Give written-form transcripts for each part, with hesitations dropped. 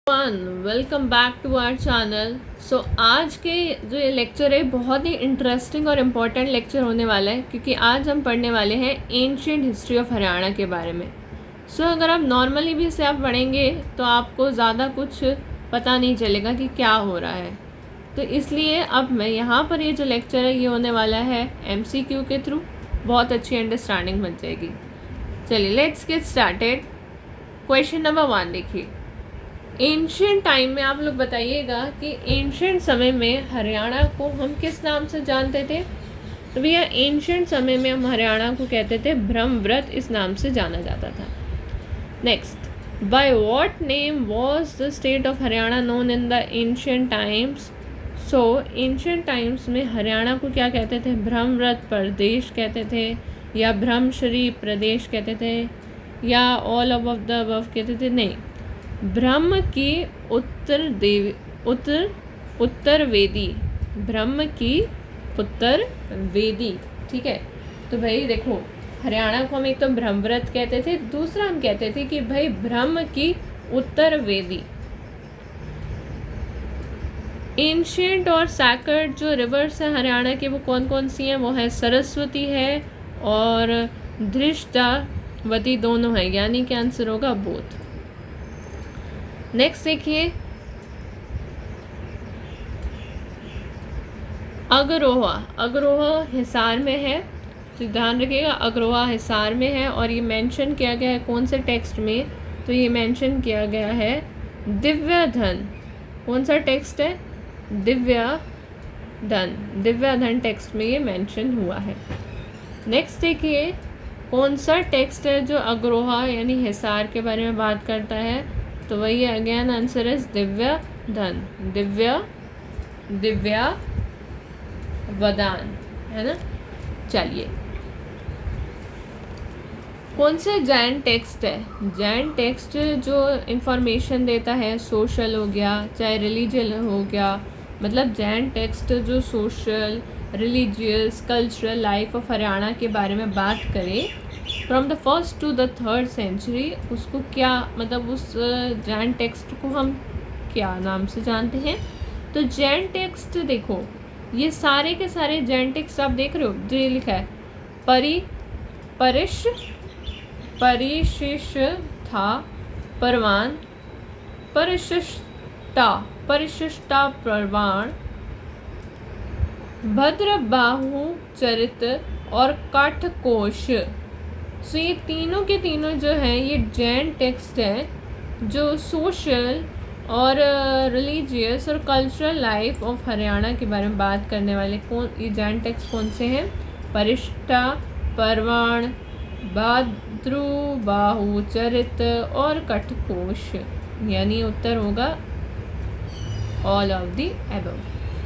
Welcome back to our channel. आज के जो ये लेक्चर है बहुत ही इंटरेस्टिंग और इम्पॉर्टेंट लेक्चर होने वाला है, क्योंकि आज हम पढ़ने वाले हैं एंशिएंट हिस्ट्री ऑफ हरियाणा के बारे में। अगर आप नॉर्मली भी इसे आप पढ़ेंगे तो आपको ज़्यादा कुछ पता नहीं चलेगा कि क्या हो रहा है। तो इसलिए अब मैं यहाँ पर ये जो लेक्चर है ये होने वाला है MCQ के थ्रू, बहुत अच्छी अंडरस्टैंडिंग बन जाएगी। चलिए let's get started. Question number 1 देखिए, एंशिएंट टाइम में आप लोग बताइएगा कि एंशिएंट समय में हरियाणा को हम किस नाम से जानते थे। तो भैया एंशिएंट समय में हम हरियाणा को कहते थे ब्रह्मव्रत, इस नाम से जाना जाता था। Next, by what name was the state of Haryana known in the ancient times. Ancient times में हरियाणा को क्या कहते थे? ब्रह्मव्रत प्रदेश कहते थे, या ब्रह्मश्री प्रदेश कहते थे, या ऑल ऑफ द अबव कहते थे? नहीं, ब्रह्म की उत्तरवेदी, ब्रह्म की उत्तरवेदी। ठीक है, तो भाई देखो हरियाणा को हम एक तो ब्रह्मव्रत कहते थे, दूसरा हम कहते थे कि भाई ब्रह्म की उत्तरवेदी। एंशिएंट और सैक्रेड जो रिवर्स है हरियाणा के वो कौन कौन सी हैं? वो है सरस्वती है और धृष्टावती, दोनों है, यानी कि आंसर होगा बोथ। नेक्स्ट देखिए, अग्रोहा, अग्रोहा हिसार में है, तो ध्यान रखिएगा अग्रोहा हिसार में है। और ये मेंशन किया गया है कौन से टेक्स्ट में? तो ये मेंशन किया गया है दिव्याधन। कौन सा टेक्स्ट है? दिव्याधन, दिव्याधन टेक्स्ट में ये मेंशन हुआ है। नेक्स्ट देखिए, कौन सा टेक्स्ट है जो अग्रोहा यानी हिसार के बारे में बात करता है? तो वही अगेन आंसर इज दिव्याधन, दिव्यावदान, है ना। चलिए, कौन से जैन टेक्स्ट है? जैन टेक्स्ट जो इंफॉर्मेशन देता है, सोशल हो गया चाहे रिलीजियल हो गया, मतलब जैन टेक्स्ट जो social, religious, cultural life of Haryana के बारे में बात करे from the 1st to the 3rd century, उसको क्या मतलब उस जैन टेक्स्ट को हम क्या नाम से जानते हैं? तो जैन टेक्स्ट देखो, ये सारे के सारे जैन टेक्स्ट आप देख रहे हो जो ये लिखा है परिशिष्टा परवान, परिशिष्टा परवान, भद्रबाहु चरित और काठकोश। ये तीनों के तीनों जो हैं ये जैन टेक्स्ट हैं जो सोशल और रिलीजियस और कल्चरल लाइफ ऑफ हरियाणा के बारे में बात करने वाले। कौन ये जैन टेक्स्ट कौन से हैं? परिष्टा, परवाण, भाद्रुबाहु चरित और कठकोश, यानी उत्तर होगा ऑल ऑफ द अबव।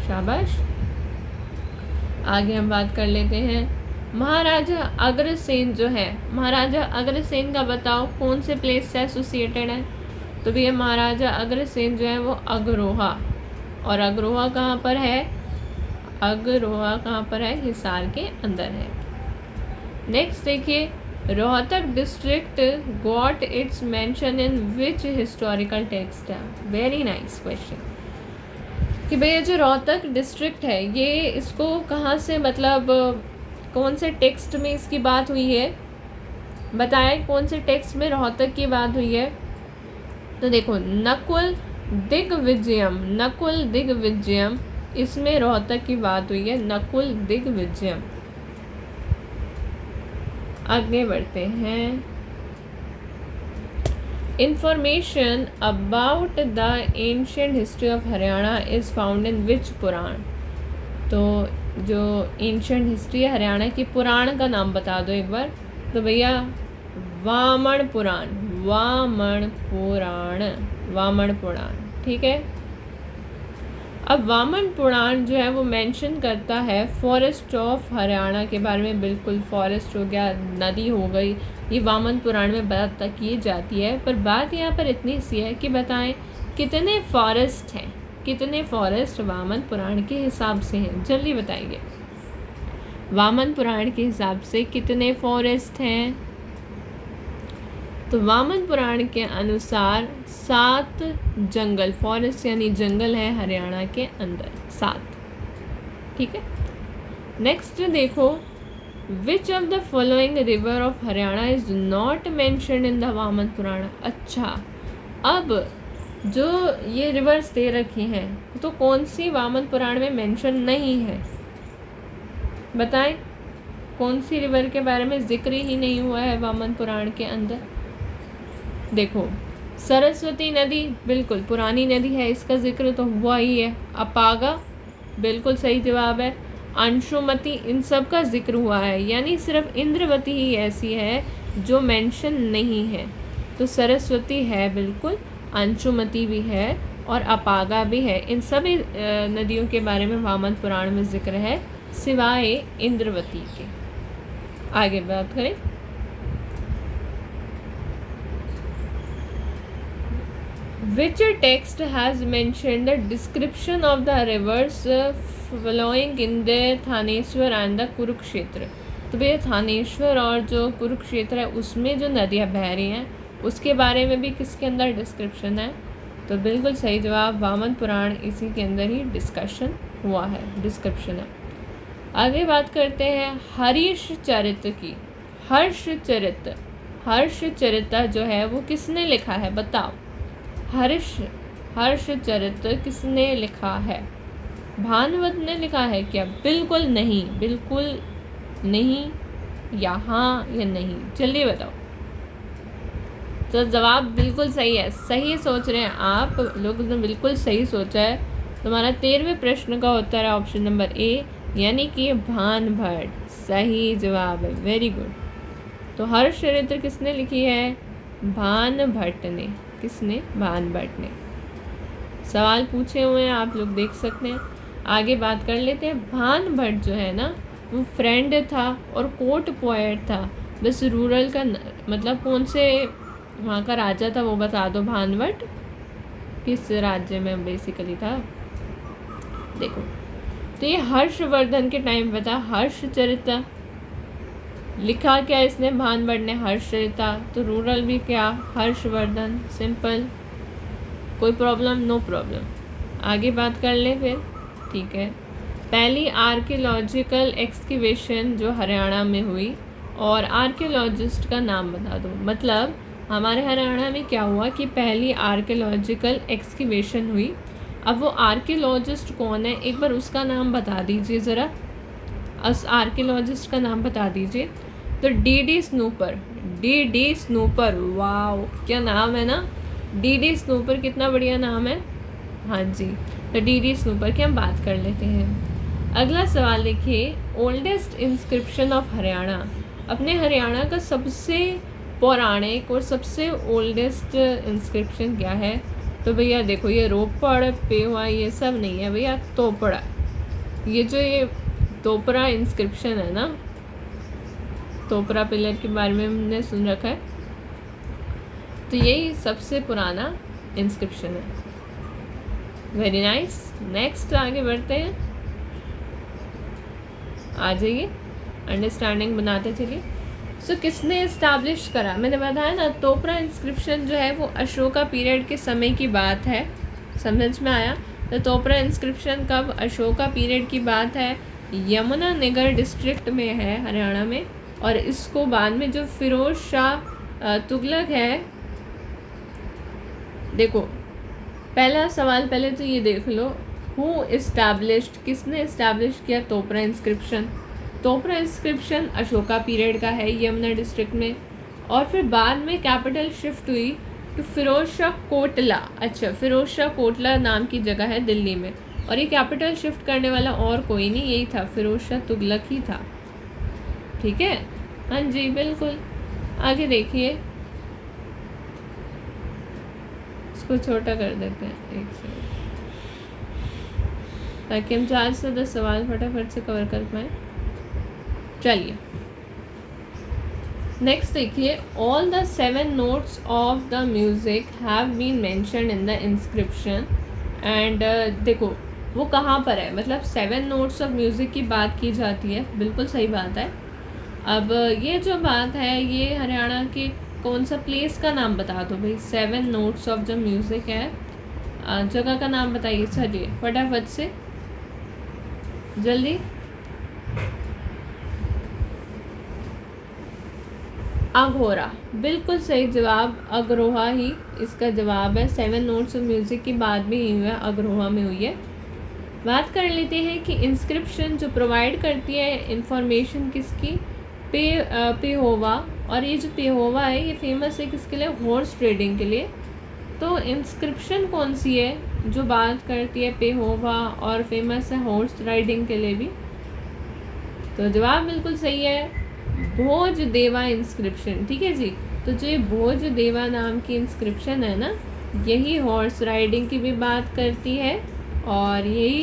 शाबाश। आगे हम बात कर लेते हैं, महाराजा अग्रसेन जो है, महाराजा अग्रसेन का बताओ कौन से प्लेस से एसोसिएटेड है? तो भैया महाराजा अग्रसेन जो है वो अग्रोहा, और अग्रोहा कहाँ पर है? अग्रोहा कहाँ पर है? हिसार के अंदर है। नेक्स्ट देखिए, Rohtak district got its mention in which historical text? Very nice question कि भैया जो रोहतक डिस्ट्रिक्ट है ये इसको कहाँ से, मतलब कौन से टेक्स्ट में इसकी बात हुई है? बताएं कौन से टेक्स्ट में रोहतक की बात हुई है? तो देखो नकुल दिग्विजयम, इसमें रोहतक की बात हुई है, नकुल दिग्विजयम। आगे बढ़ते हैं, information about the ancient history of Haryana is found in which Purana? तो जो एंशिएंट हिस्ट्री है हरियाणा की, पुराण का नाम बता दो एक बार। तो भैया वामन पुराण, वामन पुराण। ठीक है, अब वामन पुराण जो है वो मेंशन करता है फॉरेस्ट ऑफ हरियाणा के बारे में। बिल्कुल, फॉरेस्ट हो गया, नदी हो गई, ये वामन पुराण में बात की जाती है। पर बात यहाँ पर इतनी सी है कि बताएं कितने फॉरेस्ट हैं, कितने फॉरेस्ट वामन पुराण के हिसाब से हैं? जल्दी बताइए, वामन पुराण के हिसाब से कितने फॉरेस्ट हैं? तो वामन पुराण के अनुसार 7 जंगल, फॉरेस्ट यानी जंगल है हरियाणा के अंदर, 7। ठीक है। नेक्स्ट देखो, which of the following river of Haryana is not mentioned in the Vamana Purana. अच्छा, अब जो ये रिवर्स दे रखी हैं तो कौन सी वामन पुराण में मेंशन नहीं है, बताएं कौन सी रिवर के बारे में जिक्र ही नहीं हुआ है वामन पुराण के अंदर। देखो, सरस्वती नदी बिल्कुल पुरानी नदी है, इसका जिक्र तो हुआ ही है। अपागा बिल्कुल सही जवाब है। अंशुमति, इन सब का जिक्र हुआ है, यानी सिर्फ इंद्रवती ही ऐसी है जो मेंशन नहीं है। तो सरस्वती है बिल्कुल, अंशुमति भी है और अपागा भी है। इन सभी नदियों के बारे में वामन पुराण में जिक्र है, सिवाय इंद्रवती के। आगे बात करें, which text has mentioned the description of the rivers flowing in the Thaneshwar and the Kurukshetra. तो भैया थानेश्वर और जो कुरुक्षेत्र है उसमें जो नदियाँ बह रही हैं उसके बारे में भी किसके अंदर डिस्क्रिप्शन है। तो बिल्कुल सही जवाब, वामन पुराण, इसी के अंदर ही डिस्कशन हुआ है, डिस्क्रिप्शन है। आगे बात करते हैं हर्षचरित की। हर्षचरित जो है वो किसने लिखा है, बताओ। हर्षचरित किसने लिखा है? भानवत ने लिखा है क्या? बिल्कुल नहीं, बिल्कुल नहीं, यहाँ या नहीं, जल्दी बताओ। तो जवाब बिल्कुल सही है, सही सोच रहे हैं आप लोग ने, बिल्कुल सही सोचा है। तुम्हारा 13वें प्रश्न का उत्तर है ऑप्शन नंबर ए, यानी कि भानभट्ट सही जवाब है। Very good. तो हर्षचरित्र किसने लिखी है? भानभट्ट ने। किसने? भानभट्ट ने। सवाल पूछे हुए हैं, आप लोग देख सकते हैं। आगे बात कर लेते हैं। भानभट्ट जो है ना वो फ्रेंड था और कोर्ट पोएट था। बस रूरल का मतलब कौन से वहाँ का राजा था वो बता दो। भानभट्ट किस राज्य में बेसिकली था? देखो, तो ये हर्षवर्धन के टाइम पे था। हर्षचरित लिखा क्या इसने? भानभट्ट ने हर्षचरिता। तो रूरल भी क्या? हर्षवर्धन। सिंपल, कोई प्रॉब्लम? No problem. आगे बात कर ले फिर, ठीक है। पहली आर्कियोलॉजिकल एक्सकेवेशन जो हरियाणा में हुई, और आर्कियोलॉजिस्ट का नाम बता दो। मतलब हमारे हरियाणा में क्या हुआ कि पहली आर्कियोलॉजिकल एक्सकेवेशन हुई। अब वो आर्कियोलॉजिस्ट कौन है, एक बार उसका नाम बता दीजिए ज़रा। उस आर्कियोलॉजिस्ट का नाम बता दीजिए। तो डी स्नूपर। वाओ, क्या नाम है ना, डी स्नूपर, कितना बढ़िया नाम है। हाँ जी, तो डी स्नूपर की हम बात कर लेते हैं। अगला सवाल देखिए, ओल्डेस्ट इंस्क्रिप्शन ऑफ हरियाणा। अपने हरियाणा का सबसे पौराणिक और सबसे ओल्डेस्ट इंस्क्रिप्शन क्या है? तो भैया देखो, ये रोपड़ पेवा ये सब नहीं है भैया, तोपड़ा। ये जो ये तोपरा इंस्क्रिप्शन है ना, तोपरा पिलर के बारे में हमने सुन रखा है, तो यही सबसे पुराना इंस्क्रिप्शन है। Very nice. नेक्स्ट आगे बढ़ते हैं, आ जाइए, अंडरस्टैंडिंग बनाते चलिए। सो किसने इस्टेब्लिश करा? मैंने बताया ना, तोपरा इंस्क्रिप्शन जो है वो अशोका पीरियड के समय की बात है। समझ में आया? तो तोपरा इंस्क्रिप्शन कब? अशोका पीरियड की बात है। यमुनानगर डिस्ट्रिक्ट में है हरियाणा में। और इसको बाद में जो फिरोज शाह तुगलक है, देखो पहला सवाल पहले तो ये देख लो, हु इस्टेब्लिश्ड, किसने इस्टेब्लिश किया तोपरा इंस्क्रिप्शन? तोपरा इंस्क्रिप्शन अशोका पीरियड का है, यमुना डिस्ट्रिक्ट में। और फिर बाद में कैपिटल शिफ्ट हुई तो फिरोज शाह कोटला। अच्छा, फिरोज शाह कोटला नाम की जगह है दिल्ली में, और ये कैपिटल शिफ्ट करने वाला और कोई नहीं, यही था, फिरोज शाह तुगलक ही था। ठीक है, हाँ जी बिल्कुल। आगे देखिए, इसको छोटा कर देते हैं एक सेकंड, ताकि हम 4 से 10 सवाल फटाफट से कवर कर पाएँ। चलिए नेक्स्ट देखिए, all the 7 notes of the music have been mentioned in the inscription. And देखो वो कहाँ पर है, मतलब 7 नोट्स ऑफ म्यूज़िक की बात की जाती है, बिल्कुल सही बात है। अब ये जो बात है ये हरियाणा के कौन सा प्लेस का नाम बता दो भाई। 7 नोट्स ऑफ द म्यूज़िक है, जगह का नाम बताइए। चलिए फटाफट से जल्दी। अघोरा, बिल्कुल सही जवाब। अग्रोहा ही इसका जवाब है। 7 नोट्स ऑफ म्यूज़िक की बात भी हुई है, अग्रोहा में हुई है। बात कर लेते हैं कि इंस्क्रिप्शन जो प्रोवाइड करती है इंफॉर्मेशन किसकी, पेहोवा। और ये जो पेहोवा है ये फेमस है किसके लिए, हॉर्स ट्रेडिंग के लिए। तो इंस्क्रिप्शन कौन सी है जो बात करती है पेहोवा और फेमस है हॉर्स राइडिंग के लिए भी। तो जवाब बिल्कुल सही है, भोज देवा इंस्क्रिप्शन। ठीक है जी। तो जो ये भोज देवा नाम की इंस्क्रिप्शन है ना, यही हॉर्स राइडिंग की भी बात करती है। और यही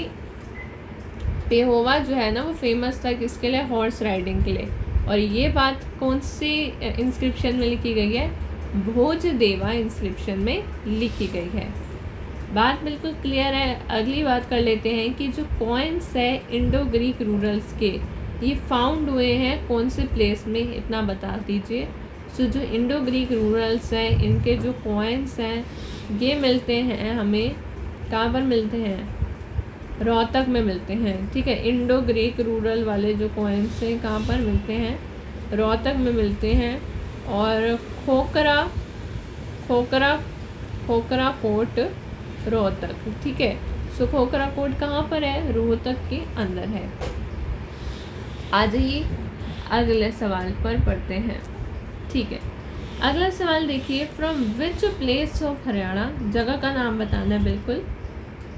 पेहोवा जो है ना वो फेमस था किसके लिए, हॉर्स राइडिंग के लिए। और ये बात कौन सी इंस्क्रिप्शन में लिखी गई है, भोज देवा इंस्क्रिप्शन में लिखी गई है। बात बिल्कुल क्लियर है। अगली बात कर लेते हैं कि जो कॉइन्स है इंडो ग्रीक रूरल्स के, ये फाउंड हुए हैं कौन से प्लेस में, इतना बता दीजिए। सो जो इंडो ग्रीक रूरल्स हैं इनके जो कॉइन्स हैं ये मिलते हैं हमें कहाँ पर मिलते हैं, रोहतक में मिलते हैं। ठीक है, इंडो ग्रीक रूरल वाले जो कॉइन्स हैं कहाँ पर मिलते हैं, रोहतक में मिलते हैं। और खोखरा खोखरा खोखरा कोट रोहतक। ठीक है, सो खोखरा कोट कहाँ पर है, रोहतक के अंदर है। आज ही अगले सवाल पर पढ़ते हैं। ठीक है, अगला सवाल देखिए, from which place of Haryana, जगह का नाम बताना है बिल्कुल।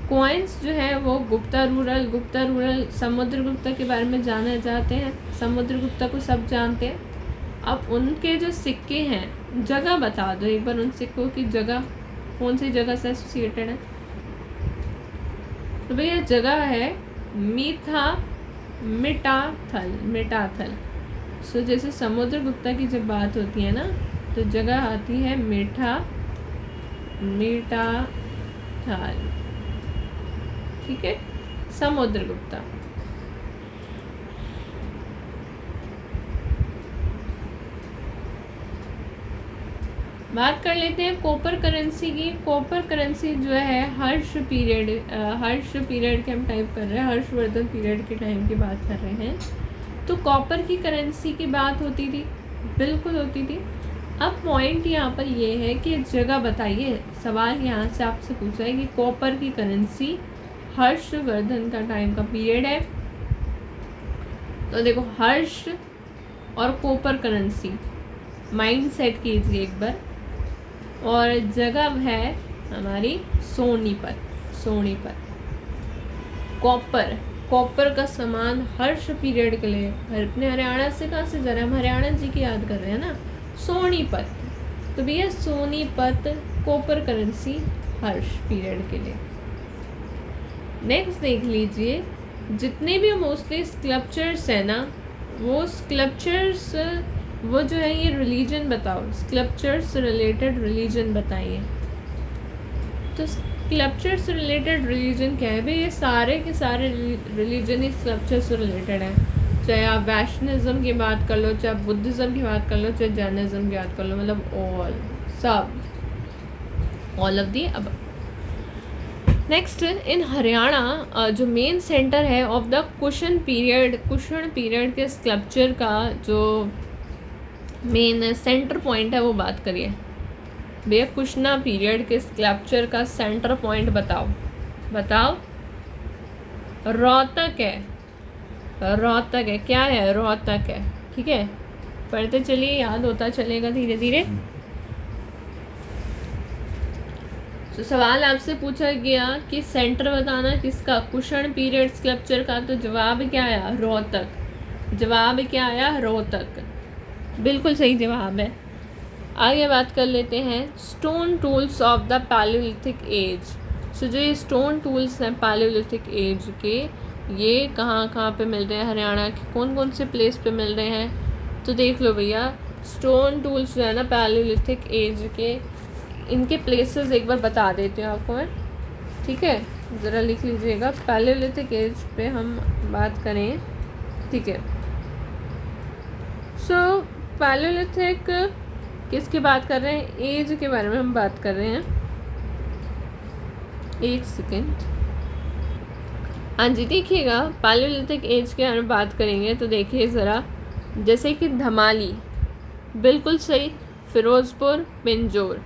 कॉइन्स जो है वो गुप्ता रूरल समुद्रगुप्ता के बारे में जाने जाते हैं, समुद्रगुप्ता को सब जानते हैं। अब उनके जो सिक्के हैं, जगह बता दो एक बार, उन सिक्कों की जगह कौन सी जगह से एसोसिएटेड है। तो भैया जगह है मिटाथल। सो जैसे समुद्रगुप्ता की जब बात होती है ना तो जगह आती है मिटाथल। ठीक है, समुद्रगुप्ता। बात कर लेते हैं कॉपर करेंसी की। कॉपर करेंसी जो है हर्ष पीरियड के हम टाइप कर रहे हैं, हर्षवर्धन पीरियड के टाइम की बात कर रहे हैं। तो कॉपर की करेंसी की बात होती थी, बिल्कुल होती थी। अब पॉइंट यहाँ पर ये है कि जगह बताइए। सवाल यहाँ से आपसे पूछा है कि कॉपर की करेंसी हर्षवर्धन का टाइम का पीरियड है। तो देखो हर्ष और कॉपर करेंसी माइंड सेट कीजिए एक बार। और जगह है हमारी सोनीपत। कॉपर का सामान हर्ष पीरियड के लिए अपने हरियाणा से कहाँ से जा रहे हैं, हम हरियाणा जी की याद कर रहे हैं ना, सोनीपत। तो भैया सोनीपत कॉपर करेंसी हर्ष पीरियड के लिए। नेक्स्ट देख लीजिए, जितने भी मोस्टली स्कल्पचर्स है ना, वो स्कल्पचर्स वो जो है ये रिलीजन बताओ, स्कल्पचर से रिलेटेड रिलीजन बताइए। तो स्कल्पचर से रिलेटेड रिलीजन क्या है भाई, ये सारे के सारे रिलीजन ही स्कल्पचर से रिलेटेड हैं। चाहे आप वैष्णविज्म की बात कर लो, चाहे आप बुद्धिज़्म की बात कर लो, चाहे जैनिज्म की बात कर लो, मतलब ऑल ऑफ दी अब। नेक्स्ट, इन हरियाणा जो मेन सेंटर है ऑफ द कुशन पीरियड के स्कल्पचर का जो मेन सेंटर पॉइंट है वो बात करिए भैया। कुशना पीरियड के स्कल्पचर का सेंटर पॉइंट बताओ। रोहतक है। क्या है, रोहतक है। ठीक है, पढ़ते चलिए, याद होता चलेगा धीरे धीरे। तो सवाल आपसे पूछा गया कि सेंटर बताना किसका, कुषण पीरियड स्कल्पचर का। तो जवाब क्या आया, रोहतक। बिल्कुल सही जवाब है। आगे बात कर लेते हैं stone tools of the paleolithic age. So जो ये स्टोन टूल्स हैं पैलियोलिथिक एज के, ये कहाँ पे मिल रहे हैं, हरियाणा के कौन से प्लेस पे मिल रहे हैं। तो देख लो भैया, स्टोन टूल्स जो है ना पैलियोलिथिक एज के, इनके प्लेसेस एक बार बता देती हूँ आपको मैं। ठीक है, ज़रा लिख लीजिएगा। पैलियोलिथिक एज पे हम बात करें, ठीक है। सो पैलियोलिथिक किसकी बात कर रहे हैं? एज के बारे में हम बात कर रहे हैं। एक सेकेंड। हाँ जी, देखिएगा पैलियोलिथिक एज के बारे में बात करेंगे तो देखिए ज़रा, जैसे कि धमाली, बिल्कुल सही, फिरोज़पुर, पिंजौर,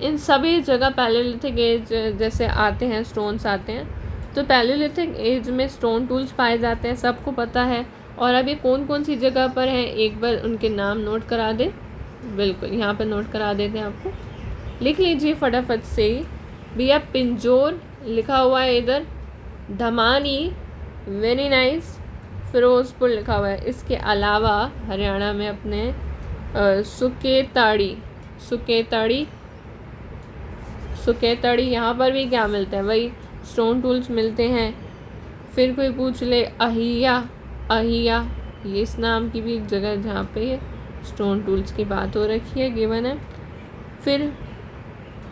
इन सभी जगह पैलियोलिथिक एज जैसे आते हैं, स्टोन्स आते हैं। तो पैलियोलिथिक एज में स्टोन टूल्स पाए जाते हैं, सबको पता है। और अब ये कौन कौन सी जगह पर हैं, एक बार उनके नाम नोट करा दें। बिल्कुल, यहाँ पर नोट करा देते हैं आपको, लिख लीजिए फटाफट से भैया। पिंजौर लिखा हुआ है इधर, धमानी, वेरी नाइस, फिरोज़पुर लिखा हुआ है। इसके अलावा हरियाणा में अपने सुकेतड़ी यहाँ पर भी क्या मिलता है? वही स्टोन टूल्स मिलते हैं। फिर कोई पूछ ले अहिया, ये इस नाम की भी एक जगह है जहाँ पे स्टोन टूल्स की बात हो रखी है, गिवन है। फिर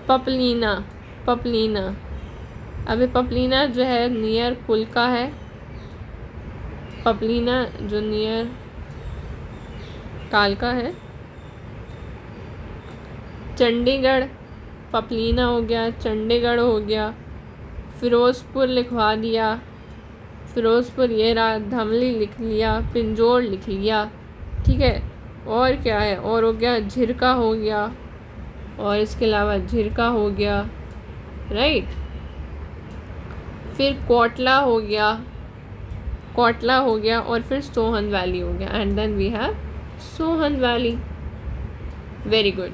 पपलीना, अभी पपलीना जो है नियर कुलका है, पपलीना जो नियर कालका है। चंडीगढ़, पपलीना हो गया, चंडीगढ़ हो गया। फिरोज़पुर लिखवा दिया, फिरोज़पुर ये रहा, धमली लिख लिया, पिंजौर लिख लिया, ठीक है। और क्या है? और हो गया झिरका हो गया, और इसके अलावा झिरका हो गया, राइट। फिर कोटला हो गया, और फिर सोहन वैली हो गया, and then we have Sohan valley. Very good.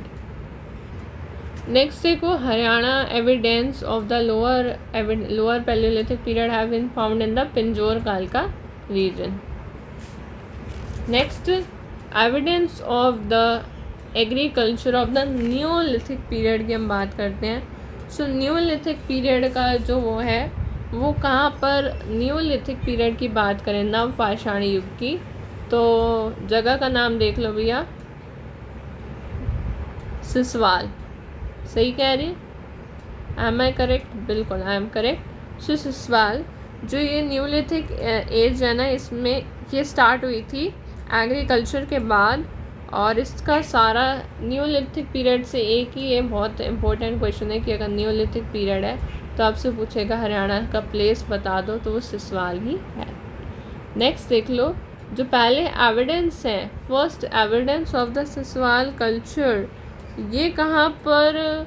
Next देखो, Haryana evidence of the lower paleolithic period have been found in the Pinjore कालका region. Next, evidence of the agriculture of the neolithic period की हम बात करते हैं। सो न्यूलिथिक पीरियड का जो वो है, वो कहाँ पर न्यूलिथिक पीरियड की बात करें, नव पाषाणी युग की, तो जगह का नाम देख लो भैया, सिसवाल। सही कह रही? Am I correct? बिल्कुल आई एम करेक्ट। सो सिसवाल जो ये न्यूलिथिक एज है ना, इसमें ये स्टार्ट हुई थी एग्रीकल्चर के बाद, और इसका सारा न्यूलिथिक पीरियड से एक ही ये बहुत इंपॉर्टेंट क्वेश्चन है कि अगर न्यूलिथिक पीरियड है तो आपसे पूछेगा हरियाणा का प्लेस बता दो, तो वो सिसवाल ही है। नेक्स्ट देख लो, जो पहले एविडेंस है, first evidence of the Siswal culture, ये कहाँ पर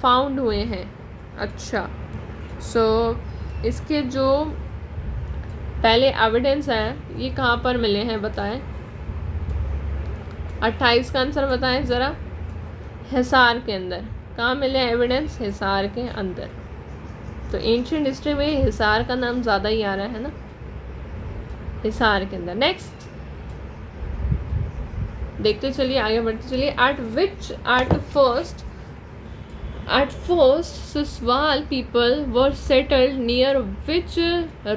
फाउंड हुए हैं? अच्छा, सो इसके जो पहले एविडेंस हैं ये कहाँ पर मिले हैं बताएं? 28 का आंसर बताएं ज़रा। हिसार के अंदर। कहाँ मिले एविडेंस? हिसार के अंदर। तो एंशिएंट हिस्ट्री में हिसार का नाम ज़्यादा ही आ रहा है ना, हिसार के अंदर। नेक्स्ट देखते चलिए, आगे बढ़ते चलिए। At first, Siswal people were settled near which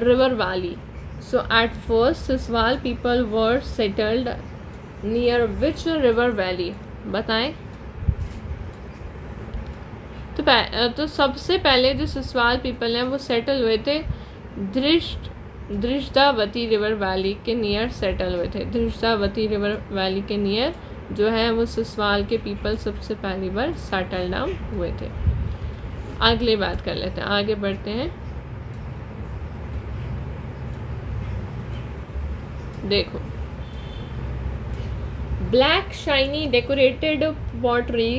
river valley? So at first, Siswal people were settled near which river valley? बताएं। तो सबसे पहले जो सिसवाल पीपल हैं वो सेटल हुए थे धृष्टावती रिवर वैली के नियर सेटल हुए थे। धृष्टावती रिवर वैली के नियर जो है वो सिसवाल के पीपल सबसे पहली बार सेटल डाउन हुए थे। अगली बात कर लेते हैं, आगे बढ़ते हैं। देखो, ब्लैक शाइनी डेकोरेटेड पॉटरी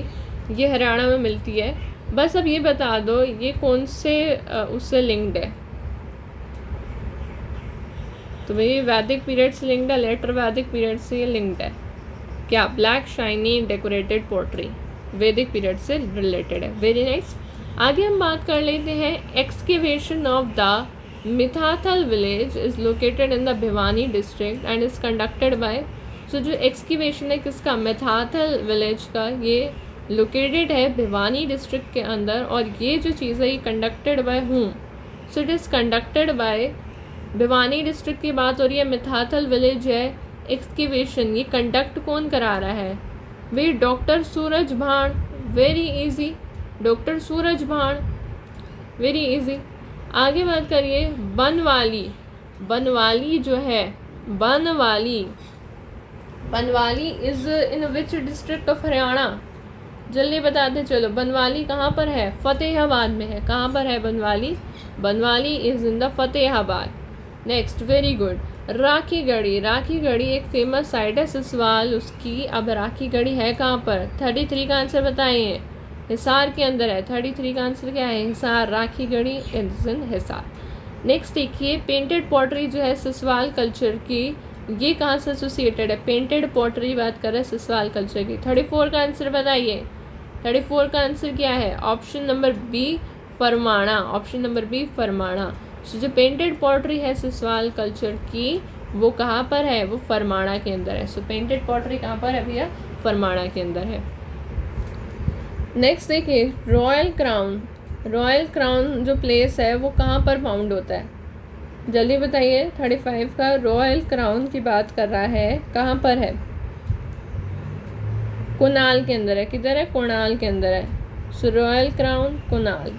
ये हरियाणा में मिलती है। बस अब ये बता दो ये कौन से उससे लिंक्ड है? तो भाई वैदिक पीरियड से लिंक्ड है, लेटर वैदिक पीरियड से ये लिंक्ड है। क्या? Black shiny decorated pottery Vedic period से रिलेटेड है। Very nice. आगे हम बात कर लेते हैं। Excavation of the Mitathal village is located in the Bhiwani district and is conducted by. So जो एक्सकेवेशन है किसका? मिथाथल विलेज का। ये लोकेटेड है भिवानी डिस्ट्रिक्ट के अंदर, और ये जो चीज़ है ये कंडक्टेड बाय हूँ? So it is conducted by Bhiwani district की बात हो रही है। मिथाथल विलेज है, एक्सकेवेशन ये कंडक्ट कौन करा रहा है? वे doctor Suraj Bhan. Very easy, doctor Suraj Bhan, very easy. आगे बात करिए बनवाली। बनवाली जो है, Banawali Banawali is in which district of Haryana? जल्दी बताते चलो, बनवाली कहाँ पर है? फतेहाबाद में है। कहाँ पर है Banawali? Banawali is in the Fatehabad. Next, very good. Rakhi Garhi, Rakhi Garhi एक फेमस साइट है ससवाल उसकी। अब राखी गढ़ी है कहाँ पर? 33 का आंसर बताइए। हिसार के अंदर है। 33 का आंसर क्या है? Hisar. Rakhi Garhi is in Hisar. Next देखिए, पेंटेड पॉटरी जो है ससवाल कल्चर की, ये कहाँ से एसोसिएटेड है? पेंटेड पॉटरी बात कर रहे हैं ससवाल कल्चर की। 34 का आंसर बताइए। 34 का आंसर क्या है? Option number B, Farmana. Option number B, Farmana. So जो पेंटेड पॉटरी है ससवाल कल्चर की, वो कहाँ पर है? वो फरमाणा के अंदर है। सो पेंटेड पॉटरी कहाँ पर है भैया? फरमाणा के अंदर है। नेक्स्ट देखिए, रॉयल क्राउन। रॉयल क्राउन जो प्लेस है वो कहाँ पर फाउंड होता है? जल्दी बताइए। 35 का रॉयल क्राउन की बात कर रहा है, कहाँ पर है? कुनाल के अंदर है। किधर है? कुनाल के अंदर है। सो रॉयल क्राउन कुनाल।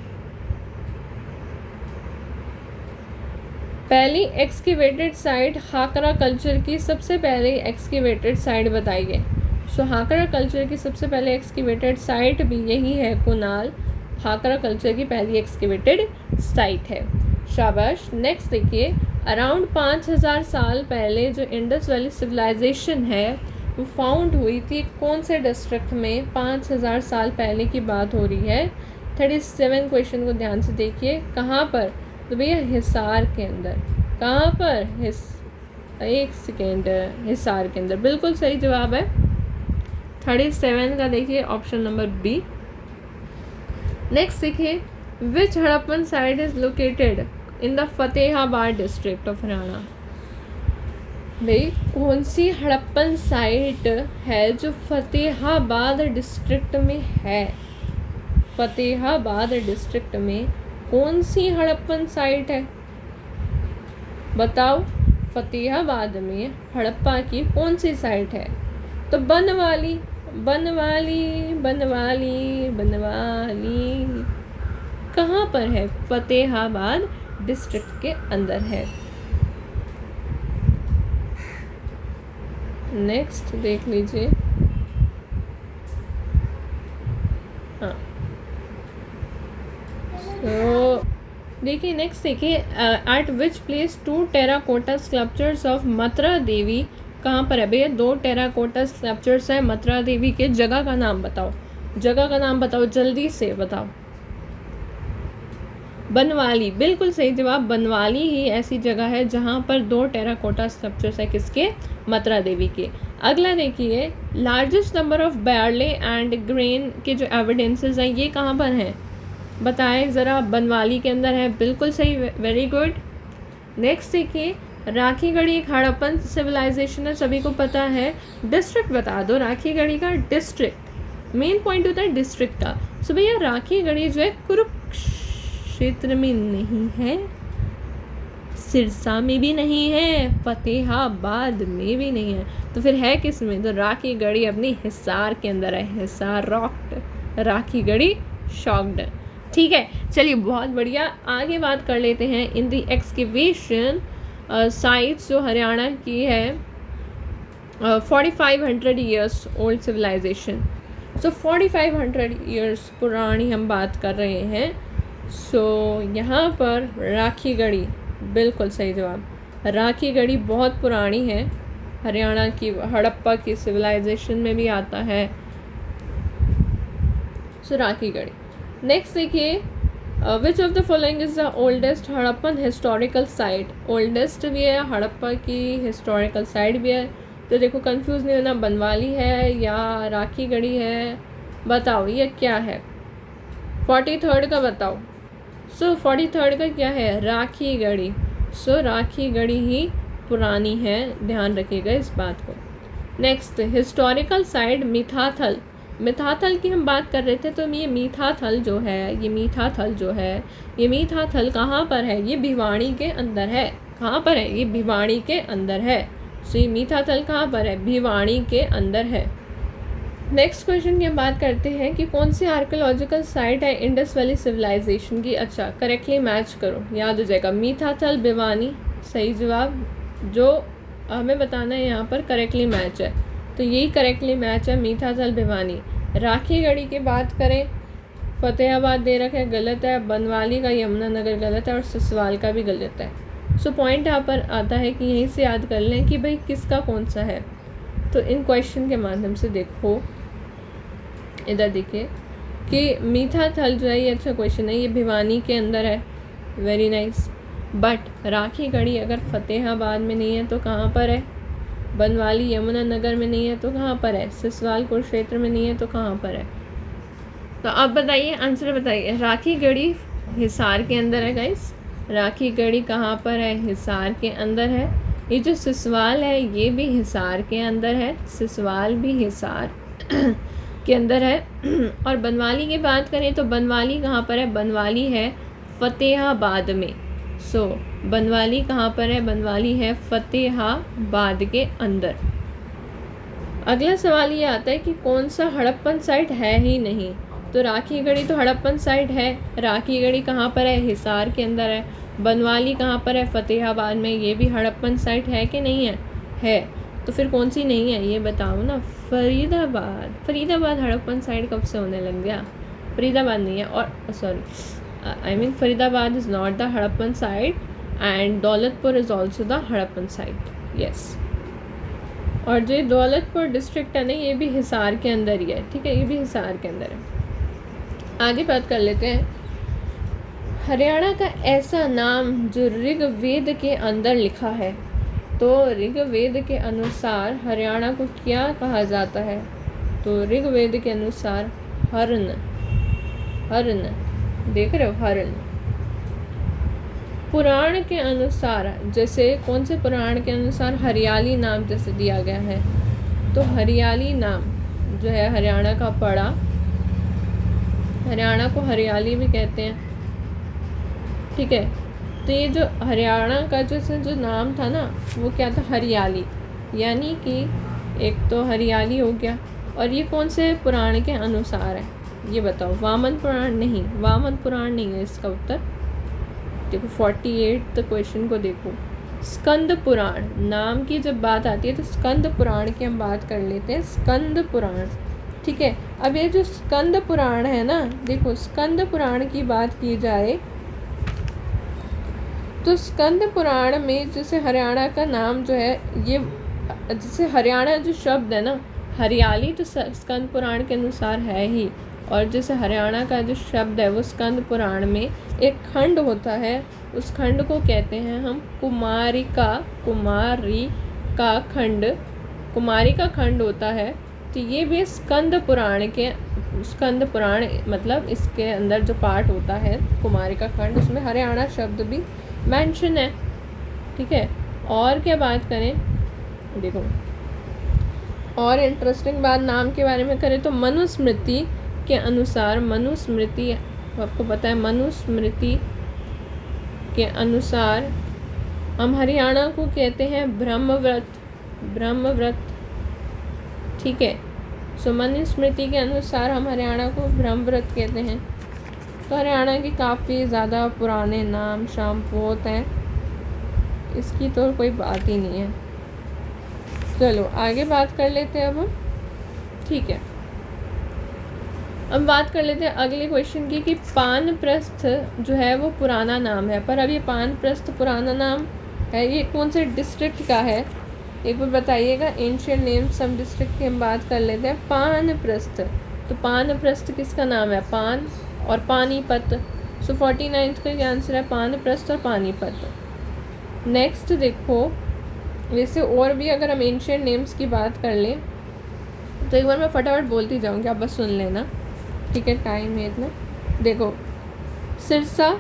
पहली एक्सकेवेटेड साइट हाकरा कल्चर की सबसे पहले एक्सकेवेटेड साइट बताइए। सो हाकरा कल्चर की सबसे पहले एक्सकेवेटेड साइट भी यही है, कुनाल। हाकरा कल्चर की पहली एक्सकेवेटेड साइट है। शाबाश। नेक्स्ट देखिए, अराउंड 5000 साल पहले जो इंडस वैली सिविलाइजेशन है वो फाउंड हुई थी कौन से डिस्ट्रिक्ट में? 5000 साल पहले की बात हो रही है। 37 क्वेश्चन को ध्यान से देखिए, कहाँ पर? तो भैया हिसार के अंदर। कहाँ पर? एक सेकेंड, हिसार के अंदर। बिल्कुल सही जवाब है 37 का, देखिए ऑप्शन नंबर बी। नेक्स्ट देखिए, which Harappan site is located in the Fatehabad district of Haryana? भाई कौन सी हड़प्पन साइट है जो फतेहाबाद डिस्ट्रिक्ट में है? फतेहाबाद डिस्ट्रिक्ट में कौन सी हड़प्पन साइट है? बताओ, फतेहाबाद में हड़प्पा की कौन सी साइट है? तो बनवाली, बनवाली, बनवाली, बनवाली कहाँ पर है? फतेहाबाद डिस्ट्रिक्ट के अंदर है। नेक्स्ट देख लीजिए। हाँ, तो देखिए नेक्स्ट देखिए, at which place 2 terracotta sculptures of Mathura Devi, कहाँ पर है भैया? 2 टेराकोटा स्कल्पचर्स है मथुरा देवी के। जगह का नाम बताओ, जगह का नाम बताओ, जल्दी से बताओ। बनवाली, बिल्कुल सही जवाब। बनवाली ही ऐसी जगह है जहाँ पर 2 टेराकोटा स्कल्पचर्स है। किसके? मथुरा देवी के। अगला देखिए, largest number of barley and grain के जो एविडेंसेस हैं ये कहाँ पर हैं? बताएं ज़रा। बनवाली के अंदर है। बिल्कुल सही, वेरी गुड। नेक्स्ट देखिए, राखी गढ़ी एक हड़प्पन सिविलाइजेशन है, सभी को पता है। डिस्ट्रिक्ट बता दो राखी गढ़ी का। डिस्ट्रिक्ट, मेन पॉइंट होता है डिस्ट्रिक्ट का। सो भैया राखी गढ़ी जो है कुरुक्षेत्र में नहीं है, सिरसा में भी नहीं है, फतेहाबाद में भी नहीं है, तो फिर है किस में? तो राखी गढ़ी अपनी हिसार के अंदर है। Hisar rocked, Rakhi Garhi shocked. ठीक है, चलिए बहुत बढ़िया। आगे बात कर लेते हैं इन दी एक्सकेवेशन साइट्स जो हरियाणा की है। 4500 ईयर्स ओल्ड सिविलाइजेशन। सो 4500 ईयर्स पुरानी हम बात कर रहे हैं। सो यहाँ पर राखी गढ़ी, बिल्कुल सही जवाब। राखी गढ़ी बहुत पुरानी है, हरियाणा की हड़प्पा की सिविलाइजेशन में भी आता है। सो राखी गढ़ी। नेक्स्ट देखिए, विच of the following is the oldest Harappan historical site? Oldest भी है, हड़प्पा की हिस्टोरिकल साइट भी है। तो देखो कंफ्यूज नहीं होना, बनवाली है या राखी गढ़ी है। बताओ ये क्या है? 43rd का बताओ। सो 43rd का क्या है? राखी गढ़ी। सो राखी गढ़ी ही पुरानी है, ध्यान रखिएगा इस बात को। Next, historical site Mitathal. Mitathal की हम बात कर रहे थे, तो ये मिथाथल जो है, ये मिथाथल जो है, ये मिथाथल कहाँ पर है? ये भिवाड़ी के अंदर है। कहाँ पर है? ये भिवाड़ी के अंदर है। सो ये मिथाथल कहाँ पर है? भिवाड़ी के अंदर है। नेक्स्ट क्वेश्चन की हम बात करते हैं कि कौन सी आर्कियोलॉजिकल साइट है इंडस वैली सिविलाइजेशन की? अच्छा, करेक्टली मैच करो, याद हो जाएगा। मिथाथल, भिवानी, सही जवाब। जो हमें बताना है यहाँ पर करेक्टली मैच है। तो यही करेक्टली मैच है, मीठा जल भिवानी। राखी गढ़ी की बात करें, फतेहाबाद दे रखा है, गलत है। बनवाली का यमुनानगर गलत है, और ससवाल का भी गलत है। सो पॉइंट यहाँ पर आता है कि यहीं से याद कर लें कि भाई किसका कौन सा है। तो इन क्वेश्चन के माध्यम से देखो, इधर देखिए कि मीठा थल जो है ये अच्छा क्वेश्चन है, ये भिवानी के अंदर है, very nice. But Rakhi Garhi अगर फतेहाबाद में नहीं है तो कहाँ पर है? बनवाली यमुनानगर में नहीं है तो कहाँ पर है? सिसवाल कुरुक्षेत्र में नहीं है तो कहाँ पर है? तो आप बताइए, आंसर बताइए। राखी गढ़ी हिसार के अंदर है गाइस। राखी गढ़ी कहाँ पर है? हिसार के अंदर है। ये जो सिसवाल है ये भी हिसार के अंदर है, सिसवाल भी हिसार के अंदर है। और बनवाली की बात करें तो बनवाली कहाँ पर है? बनवाली है फतेहाबाद में। सो बनवाली कहाँ पर है? बनवाली है फतेहाबाद के अंदर। अगला सवाल ये आता है कि कौन सा हड़प्पन साइट है ही नहीं। तो राखी गढ़ी तो हड़प्पन साइट है। राखी गढ़ी कहाँ पर है? हिसार के अंदर है। बनवाली कहाँ पर है? फतेहाबाद में। ये भी हड़प्पन साइट है कि नहीं है? है। तो फिर कौन सी नहीं है ये बताओ ना। फरीदाबाद। फरीदाबाद हड़प्पन साइट कब से होने लग गया? फरीदाबाद नहीं है, और sorry I mean Faridabad is not the Harappan site and Daulatpur is also the Harappan site. Yes. और जो दौलतपुर डिस्ट्रिक्ट है ना ये भी हिसार के अंदर ही है, ठीक है, ये भी हिसार के अंदर है। आगे बात कर लेते हैं। हरियाणा का ऐसा नाम जो ऋग्वेद के अंदर लिखा है, तो ऋग्वेद के अनुसार हरियाणा को क्या कहा जाता है? तो ऋग्वेद के अनुसार हरण, हरण, देख रहे हो, हरण। पुराण के अनुसार, जैसे कौन से पुराण के अनुसार? हरियाली नाम जैसे दिया गया है, तो हरियाली नाम जो है हरियाणा का पड़ा। हरियाणा को हरियाली भी कहते हैं, ठीक है। तो ये जो हरियाणा का जो नाम था ना वो क्या था? हरियाली। यानी कि एक तो हरियाली हो गया, और ये कौन से पुराण के अनुसार है ये बताओ? वामन पुराण नहीं, वामन पुराण नहीं है इसका उत्तर। देखो 48 क्वेश्चन को देखो। स्कंद पुराण नाम की जब बात आती है तो स्कंद पुराण की हम बात कर लेते हैं। स्कंद पुराण, ठीक है। अब ये जो स्कंद पुराण है ना, देखो स्कंद पुराण की बात की जाए तो स्कंद पुराण में जैसे हरियाणा का नाम जो है ये, जैसे हरियाणा जो शब्द है ना, हरियाली तो स्कंद पुराण के अनुसार है ही, और जैसे हरियाणा का जो शब्द है वो स्कंद पुराण में एक खंड होता है, उस खंड को कहते हैं हम कुमारिका। कुमारी का खंड, कुमारी का खंड होता है। तो ये भी स्कंद पुराण के, स्कंद पुराण मतलब इसके अंदर जो पार्ट होता है कुमारी का खंड, उसमें हरियाणा शब्द भी मेंशन है, ठीक है। और क्या बात करें, देखो और इंटरेस्टिंग बात नाम के बारे में करें तो मनुस्मृति के अनुसार, मनुस्मृति आपको पता है, मनुस्मृति के अनुसार हम हरियाणा को कहते हैं ब्रह्मव्रत, ब्रह्मव्रत, ठीक है। सो मनुस्मृति के अनुसार हम हरियाणा को ब्रह्मव्रत कहते हैं। तो हरियाणा के काफ़ी ज़्यादा पुराने नाम शाम बहुत हैं, इसकी तो कोई बात ही नहीं है। चलो आगे बात कर लेते हैं अब हम, ठीक है। अब बात कर लेते हैं अगले क्वेश्चन की कि पानप्रस्थ जो है वो पुराना नाम है, पर अब ये पानप्रस्थ पुराना नाम है, ये कौन से डिस्ट्रिक्ट का है एक बार बताइएगा। एंशिएंट नेम सब डिस्ट्रिक्ट की हम बात कर लेते हैं। पानप्रस्थ, तो पानप्रस्थ किसका नाम है? पान और पानीपत। सो 49 का आंसर है पानप्रस्थ और पानीपत। नेक्स्ट देखो, वैसे और भी अगर हम एंशिएंट नेम्स की बात कर लें तो एक बार मैं फटाफट बोलती जाऊँगी, आप बस सुन लेना, ठीक है, टाइम है इतना। देखो सिरसा,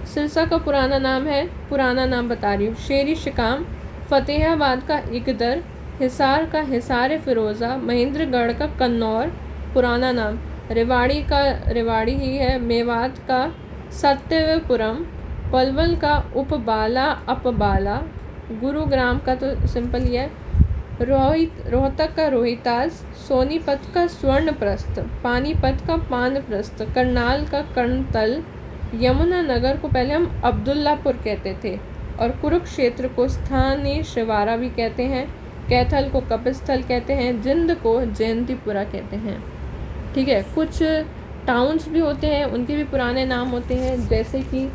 सिरसा का पुराना नाम है, पुराना नाम बता रही हूँ, शेरी शिकाम। फतेहाबाद का इकदर, हिसार का हिसार फिरोज़ा, महेंद्रगढ़ का कन्नौर पुराना नाम, रेवाड़ी का रेवाड़ी ही है, मेवात का सत्यपुरम, पलवल का उपबाला अपबाला, गुरुग्राम का तो सिंपल ही है, रोहतक का रोहितास, सोनीपत का स्वर्णप्रस्थ, पानीपत का पानप्रस्थ, करनाल का कर्णतल, यमुनानगर को पहले हम अब्दुल्लापुर कहते थे और कुरुक्षेत्र को स्थानीय शिवारा भी कहते हैं। कैथल को कपिस्थल कहते हैं, जिंद को जयंतीपुरा कहते हैं। ठीक है, कुछ टाउन्स भी होते हैं, उनके भी पुराने नाम होते हैं, जैसे कि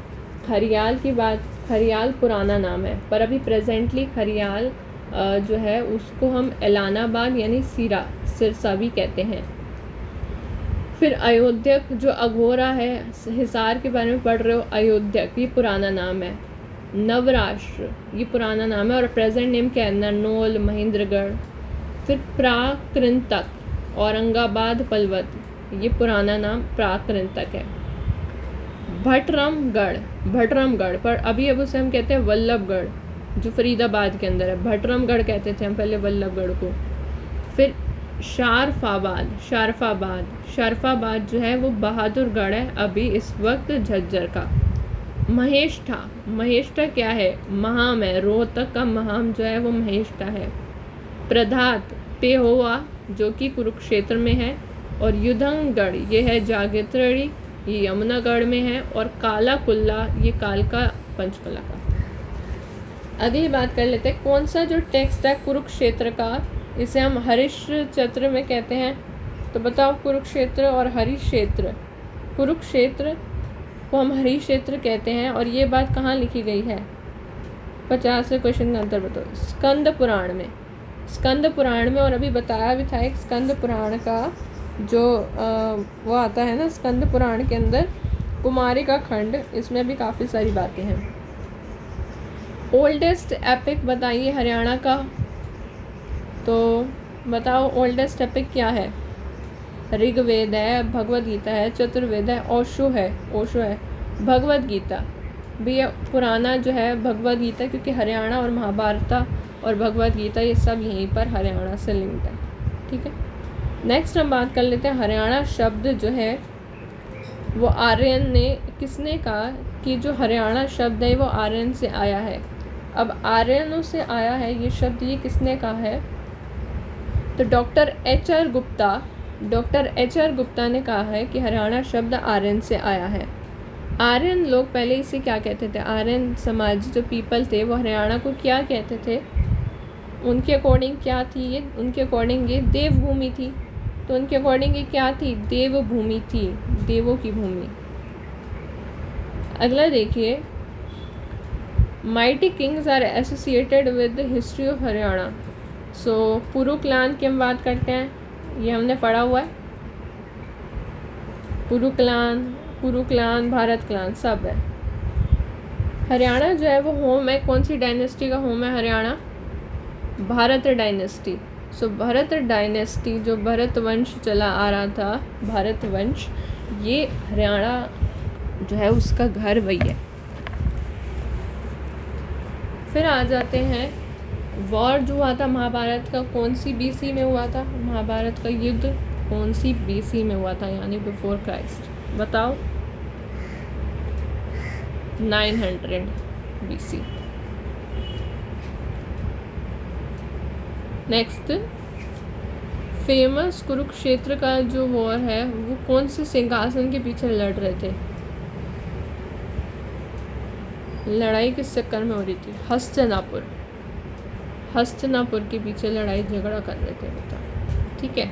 खरियाल की बात, खरियाल पुराना नाम है, पर अभी प्रेजेंटली खरियाल जो है उसको हम एलानाबाद यानी सिरसा भी कहते हैं। फिर अयोध्यक जो अघोरा है, हिसार के बारे में पढ़ रहे हो, अयोध्यक ये पुराना नाम है। नवराष्ट्र ये पुराना नाम है और प्रेजेंट नेम क्या है, नरनौल, महेंद्रगढ़। फिर प्राकृंतक औरंगाबाद, पलवल ये पुराना नाम प्राकृंतक है। भटरमगढ़ पर अभी अब उसे हम कहते हैं वल्लभगढ़, जो फरीदाबाद के अंदर है। भटरमगढ़ कहते थे हम पहले वल्लभगढ़ को। फिर शारफाबाद जो है वो बहादुरगढ़ है अभी इस वक्त झज्जर का। महेष्ठा क्या है, महाम है, रोहतक का महाम जो है वो महेष्ठा है। प्रधात पेहोवा जो कि कुरुक्षेत्र में है, और युधंगगढ़ ये है जागेत्रड़ी, ये यमुनागढ़ में है, और काला कुल्ला ये कालका पंचकला का। अगली बात कर लेते हैं, कौन सा जो टेक्स्ट है कुरुक्षेत्र का, इसे हम हरिश्चंद्र में कहते हैं। तो बताओ कुरुक्षेत्र और हरिश्चंद्र। कुरुक्षेत्र को हम हरिश्चंद्र कहते हैं, और ये बात कहाँ लिखी गई है, 50 क्वेश्चन का आंसर बताओ। स्कंद पुराण में, और अभी बताया भी था एक स्कंद पुराण का जो वो आता है ना, स्कंद पुराण के अंदर कुमारी का खंड, इसमें भी काफ़ी सारी बातें हैं। ओल्डेस्ट एपिक बताइए हरियाणा का, तो बताओ ओल्डेस्ट एपिक क्या है। ऋग्वेद है, भगवद गीता है, चतुर्वेद है, ओशो है भगवद गीता भी पुराना जो है भगवद गीता, क्योंकि हरियाणा और महाभारत और भगवद गीता ये सब यहीं पर हरियाणा से लिंक्ड है। ठीक है, नेक्स्ट हम बात कर लेते हैं हरियाणा शब्द जो है वो आर्यन ने, किसने कहा कि जो हरियाणा शब्द है वो आर्यन से आया है। अब आर्यनों से आया है ये शब्द, ये किसने कहा है, तो डॉक्टर एच आर गुप्ता ने कहा है कि हरियाणा शब्द आर्यन से आया है। आर्यन लोग पहले इसे क्या कहते थे, आर्यन समाज जो पीपल थे वो हरियाणा को क्या कहते थे, उनके अकॉर्डिंग क्या थी ये, उनके अकॉर्डिंग ये देवभूमि थी। तो उनके अकॉर्डिंग ये क्या थी, देवभूमि थी, देवों की भूमि। अगला देखिए, mighty kings are associated with the history of Haryana. So Puru clan की हम बात करते हैं, ये हमने पढ़ा हुआ है। पुरु क्लान, भारत क्लान सब है। हरियाणा जो है वो होम है, कौन सी डायनेस्टी का होम है हरियाणा, भारत डायनेस्टी। सो भारत डायनेस्टी जो भरत वंश चला आ रहा था, भारत वंश, ये हरियाणा जो है उसका घर वही है। फिर आ जाते हैं, वॉर जो हुआ था महाभारत का कौन सी BC में हुआ था, महाभारत का युद्ध कौन सी BC में हुआ था, यानी बिफोर क्राइस्ट, बताओ। 900 BC। नेक्स्ट, फेमस कुरुक्षेत्र का जो वॉर है वो कौन से सिंहासन के पीछे लड़ रहे थे, लड़ाई किस चक्कर में हो रही थी, हस्तिनापुर के पीछे लड़ाई झगड़ा कर रहे थे, बताओ। ठीक है,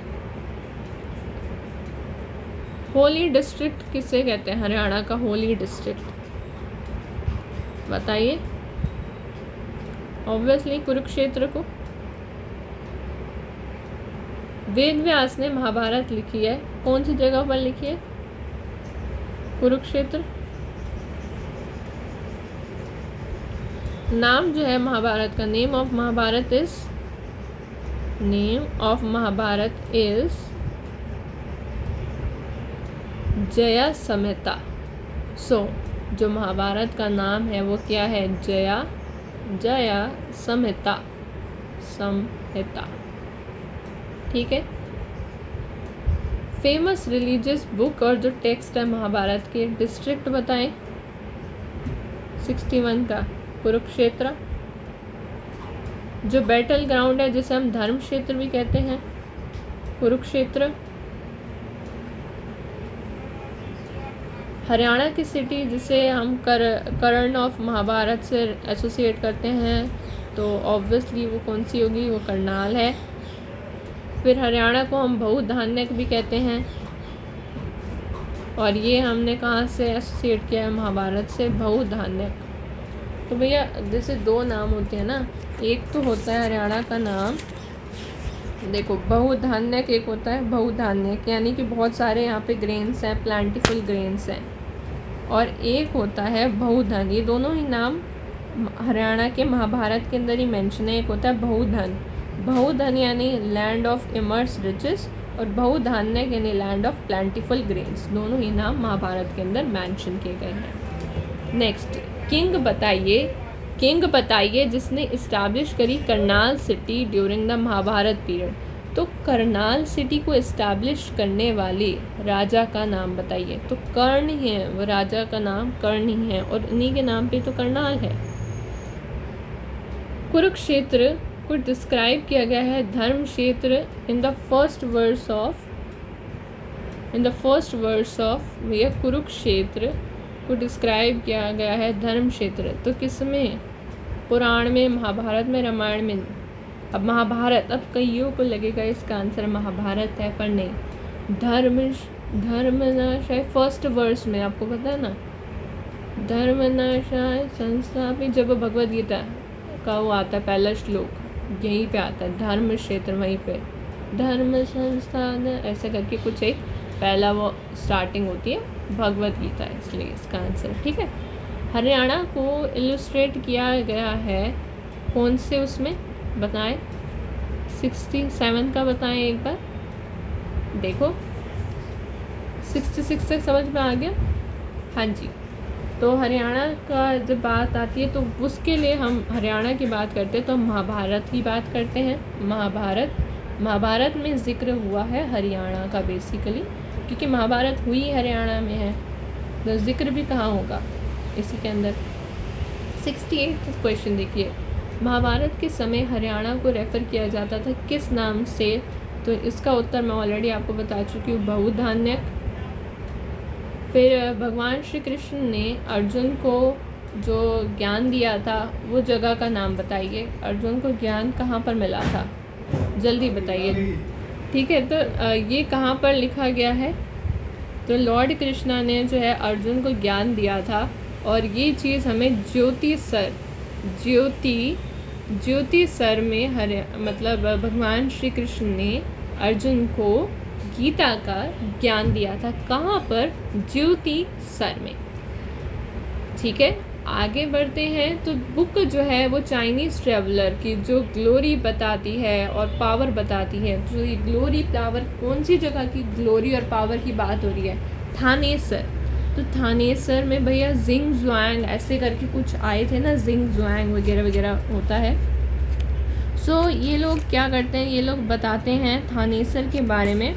होली डिस्ट्रिक्ट किसे कहते हैं, हरियाणा का होली डिस्ट्रिक्ट बताइए। ऑब्वियसली कुरुक्षेत्र को। वेद व्यास ने महाभारत लिखी है, कौन सी जगह पर लिखी है, कुरुक्षेत्र। नाम जो है महाभारत का, name of Mahabharata is Jaya Samhita. So जो महाभारत का नाम है वो क्या है, जया संहिता। ठीक है, फेमस रिलीजियस बुक और जो टेक्स्ट है महाभारत के, डिस्ट्रिक्ट बताएं। 61 का कुरुक्षेत्र। जो बैटल ग्राउंड है जिसे हम धर्म क्षेत्र भी कहते हैं, कुरुक्षेत्र। हरियाणा की सिटी जिसे हम कर्ण ऑफ महाभारत से एसोसिएट करते हैं, तो ऑब्वियसली वो कौन सी होगी, वो करनाल है। फिर हरियाणा को हम बहुधान्यक भी कहते हैं, और ये हमने कहाँ से एसोसिएट किया है, महाभारत से, बहुधान्यक। तो भैया जैसे दो नाम होते हैं ना, एक तो होता है हरियाणा का नाम, देखो बहुधान्यक एक होता है बहुधान्यक, यानी कि बहुत सारे यहाँ पे ग्रेन्स हैं, प्लांटिफुल ग्रेन्स हैं, और एक होता है बहुधन। ये दोनों ही नाम हरियाणा के महाभारत के अंदर ही मेंशन है। एक होता है बहुधन, बहुधन यानी लैंड ऑफ इमर्स रिचेस, और बहुधान्यक यानी लैंड ऑफ प्लांटिफुल ग्रेन्स। दोनों ही नाम महाभारत के अंदर मेंशन किए गए हैं। नेक्स्ट, किंग बताइए जिसने इस्टेब्लिश करी Karnal city during the Mahabharata period. तो करनाल सिटी को इस्टेब्लिश करने वाले राजा का नाम बताइए। तो कर्ण ही है, वो राजा का नाम कर्ण ही है, और इन्हीं के नाम पे तो करनाल है। कुरुक्षेत्र को डिस्क्राइब किया गया है धर्म क्षेत्र in the first verse of भैया कुरुक्षेत्र को डिस्क्राइब किया गया है धर्म क्षेत्र। तो किस में, पुराण में, महाभारत में, रामायण में। अब महाभारत, अब कईयों को लगेगा इसका आंसर महाभारत है, पर नहीं, धर्मनाशाय फर्स्ट वर्स में, आपको पता है ना, धर्मनाशाय संस्था पे जब भगवद गीता का वो आता है पहला श्लोक, यहीं पे आता है धर्म क्षेत्र, वहीं पे धर्म संस्थान ऐसे करके कुछ एक पहला वो स्टार्टिंग होती है, भगवद गीता है, इसलिए इसका आंसर ठीक है। हरियाणा को इलुस्ट्रेट किया गया है कौन से उसमें बताएं, 67 का बताएं एक बार, देखो 66 तक समझ में आ गया। हाँ जी, तो हरियाणा का जब बात आती है तो उसके लिए हम हरियाणा की बात करते हैं तो हम महाभारत की बात करते हैं। महाभारत में जिक्र हुआ है हरियाणा का बेसिकली, क्योंकि महाभारत हुई हरियाणा में है, तो जिक्र भी कहाँ होगा, इसी के अंदर। 68 क्वेश्चन देखिए, महाभारत के समय हरियाणा को रेफ़र किया जाता था किस नाम से? तो इसका उत्तर मैं ऑलरेडी आपको बता चुकी हूँ, बहुधान्यक। फिर भगवान श्री कृष्ण ने अर्जुन को जो ज्ञान दिया था वो जगह का नाम बताइए। अर्जुन को ज्ञान कहाँ पर मिला था, जल्दी बताइए। ठीक है, तो ये कहाँ पर लिखा गया है? तो लॉर्ड कृष्णा ने जो है अर्जुन को ज्ञान दिया था, और ये चीज़ हमें ज्योति सर में मतलब भगवान श्री कृष्ण ने अर्जुन को गीता का ज्ञान दिया था। कहाँ पर? ज्योति सर में। ठीक है, आगे बढ़ते हैं। तो बुक जो है वो चाइनीज़ ट्रेवलर की जो ग्लोरी बताती है और पावर बताती है। तो ये ग्लोरी पावर कौन सी जगह की ग्लोरी और पावर की बात हो रही है? थानेसर। तो थानेसर में भैया जिंग जुआंग ऐसे करके कुछ आए थे ना, जिंग जुआंग वगैरह वगैरह होता है। सो ये लोग क्या करते हैं, ये लोग बताते हैं थानेसर के बारे में।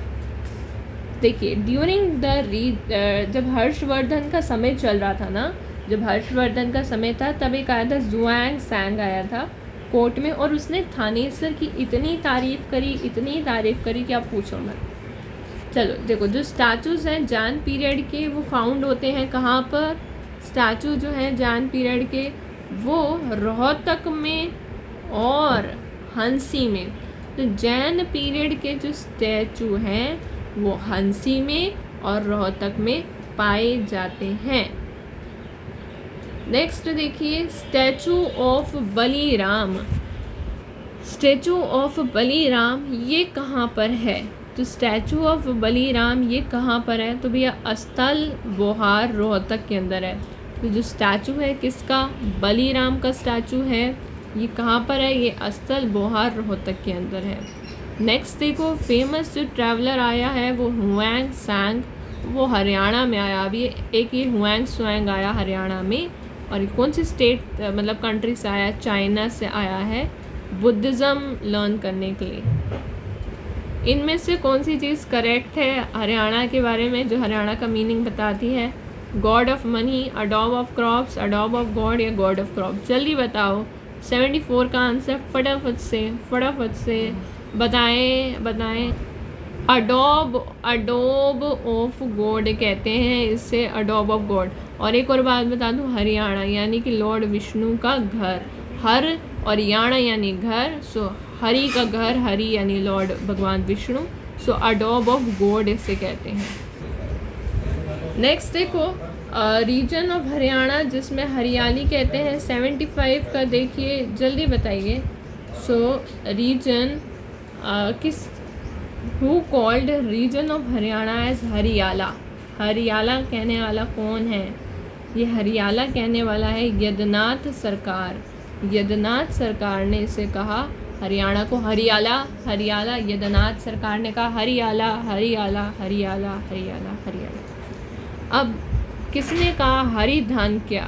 देखिए, ड्यूरिंग द जब हर्षवर्धन का समय चल रहा था ना, जब हर्षवर्धन का समय था तब एक आया था जुआंग सांग आया था कोर्ट में, और उसने थानेसर की इतनी तारीफ़ करी कि आप पूछो मत। चलो देखो, जो स्टैचूज़ हैं जान पीरियड के वो फाउंड होते हैं कहाँ पर? स्टैचू जो हैं जान पीरियड के वो रोहतक में और हंसी में। तो जैन पीरियड के जो स्टैचू हैं वो हंसी में और रोहतक में पाए जाते हैं। नेक्स्ट देखिए, statue of Baliram. Statue of Baliram ये कहाँ पर है? तो स्टैचू ऑफ बलीराम ये कहाँ पर है? तो भैया अस्थल बोहार रोहतक के अंदर है। तो जो स्टैचू है किसका? बलीराम का स्टैचू है। ये कहाँ पर है? ये अस्थल बोहार रोहतक के अंदर है। नेक्स्ट देखो, फेमस जो ट्रैवलर आया है वो हुआंग सांग, वो हरियाणा में आया। अभी एक ये हुआंग सांग आया हरियाणा में, और ये कौन सी स्टेट मतलब कंट्री से आया? चाइना से आया है, बुद्धिज़्म लर्न करने के लिए। इनमें से कौन सी चीज़ करेक्ट है हरियाणा के बारे में, जो हरियाणा का मीनिंग बताती है? गॉड ऑफ मनी, अडॉब ऑफ क्रॉप्स, अडॉब ऑफ गॉड या गॉड ऑफ क्रॉप? जल्दी बताओ। 74 का आंसर फटाफट से बताएं। अडोब ऑफ गॉड कहते हैं इससे, अडोब ऑफ गॉड। और एक और बात बता दूं, हरियाणा यानी कि लॉर्ड विष्णु का घर। हर और याणा यानी घर, सो हरि का घर, हरि यानी लॉर्ड भगवान विष्णु, सो अडोब ऑफ गॉड इसे कहते हैं। नेक्स्ट देखो रीजन ऑफ हरियाणा जिसमें हरियाली कहते हैं 75 का देखिए जल्दी बताइए। सो रीजन किस who called region of Haryana as Hariyala, Hariyala कहने वाला कौन है? ये हरियाला कहने वाला है यदनाथ सरकार। यदनाथ सरकार ने इसे कहा हरियाणा को हरियाला, हरियाला। यदनाथ सरकार ने कहा हरियाला, हरियाला, हरियाला, हरियाला, हरियाला। अब किसने कहा हरिधान क्या?